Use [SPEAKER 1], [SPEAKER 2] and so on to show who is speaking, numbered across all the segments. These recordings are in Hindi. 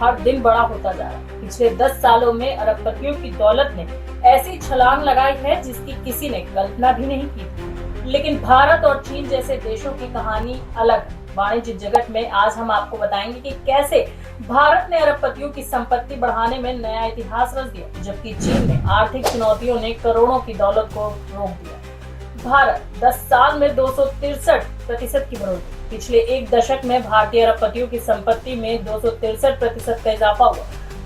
[SPEAKER 1] हर दिन बड़ा होता जा रहा है। पिछले 10 सालों में अरबपतियों की दौलत ने ऐसी छलांग लगाई है जिसकी किसी ने कल्पना भी नहीं की थी। लेकिन भारत और चीन जैसे देशों की कहानी अलग है। वाणिज्य जगत में आज हम आपको बताएंगे कि कैसे भारत ने अरबपतियों की संपत्ति बढ़ाने में नया इतिहास रच दिया, जबकि चीन में आर्थिक चुनौतियों ने करोड़ों की दौलत को रोक दिया। भारत 10 साल में 263% की बढ़ोतरी। पिछले एक दशक में भारतीय अरबपतियों की संपत्ति में 263% का इजाफा हुआ।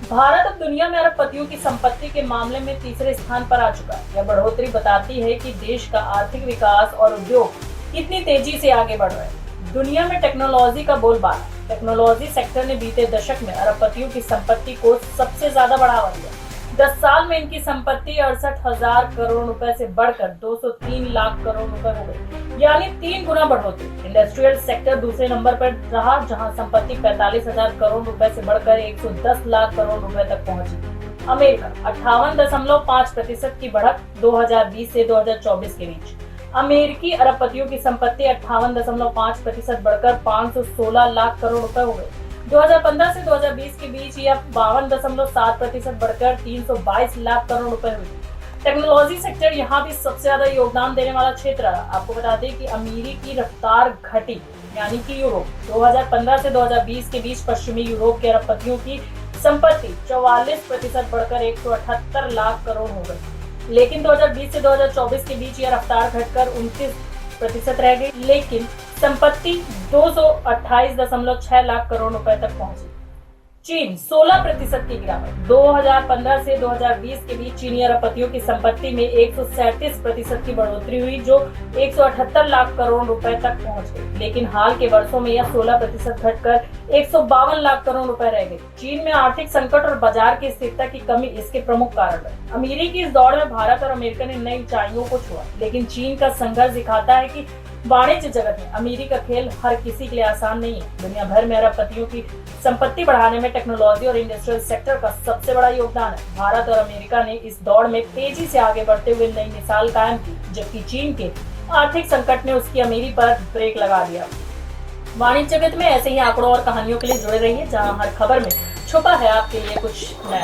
[SPEAKER 1] भारत अब दुनिया में अरबपतियों की संपत्ति के मामले में तीसरे स्थान पर आ चुका है। यह बढ़ोतरी बताती है कि देश का आर्थिक विकास और उद्योग कितनी तेजी से आगे बढ़ रहे हैं। दुनिया में टेक्नोलॉजी का बोलबाला। टेक्नोलॉजी सेक्टर ने बीते दशक में अरबपतियों की संपत्ति को सबसे ज्यादा बढ़ावा दिया। 10 साल में इनकी संपत्ति 68,000 करोड़ रुपए से बढ़कर 203 लाख करोड़ रुपए हो गई, यानी 3 गुना बढ़ोतरी। इंडस्ट्रियल सेक्टर दूसरे नंबर पर रहा, जहां संपत्ति 45,000 करोड़ रुपए से बढ़कर 110 लाख करोड़ रुपए तक पहुंची। अमेरिका 58.5% की बढ़त 2020 से 2024 के बीच। अमेरिकी अरबपतियों की संपत्ति 58.5% बढ़कर 516 लाख करोड़ रुपए हो गई। 2015 से 2020 के बीच यह 52.7% बढ़कर 322 लाख करोड़ रुपए हुई। टेक्नोलॉजी सेक्टर यहाँ भी सबसे ज्यादा योगदान देने वाला क्षेत्र रहा। आपको बता दें कि अमेरिकी रफ्तार घटी, यानी कि यूरोप 2015 से 2020 के बीच पश्चिमी यूरोप के अरबपतियों की संपत्ति 44% बढ़कर 178 लाख करोड़ हो गई। लेकिन 2020 से 2024 के बीच यह रफ्तार घटकर 29% रह गई, लेकिन संपत्ति 228.6 लाख करोड़ रुपए तक पहुंची। चीन 16% की गिरावट। 2015 से 2020 के बीच चीनी अरबपतियों की संपत्ति में 137% की बढ़ोतरी हुई, जो 178 लाख करोड़ रुपए तक पहुंच गई। लेकिन हाल के वर्षों में यह 16% घटकर 152 लाख करोड़ रुपए रह गई। चीन में आर्थिक संकट और बाजार की स्थिरता की कमी इसके प्रमुख कारण है। अमेरिकी इस दौड़ में भारत और अमेरिका ने नई ऊंचाइयों को छुआ, लेकिन चीन का संघर्ष दिखाता है कि वाणिज्य जगत में अमेरिका का खेल हर किसी के लिए आसान नहीं है। दुनिया भर में अरबपतियों की संपत्ति बढ़ाने में टेक्नोलॉजी और इंडस्ट्रियल सेक्टर का सबसे बड़ा योगदान है। भारत और अमेरिका ने इस दौड़ में तेजी से आगे बढ़ते हुए नई मिसाल कायम की, जबकि चीन के आर्थिक संकट ने उसकी अमीरी पर ब्रेक लगा दिया। वाणिज्य जगत में ऐसे ही आंकड़ों और कहानियों के लिए जुड़े रहिए, जहां हर खबर में छुपा है आपके लिए कुछ नया।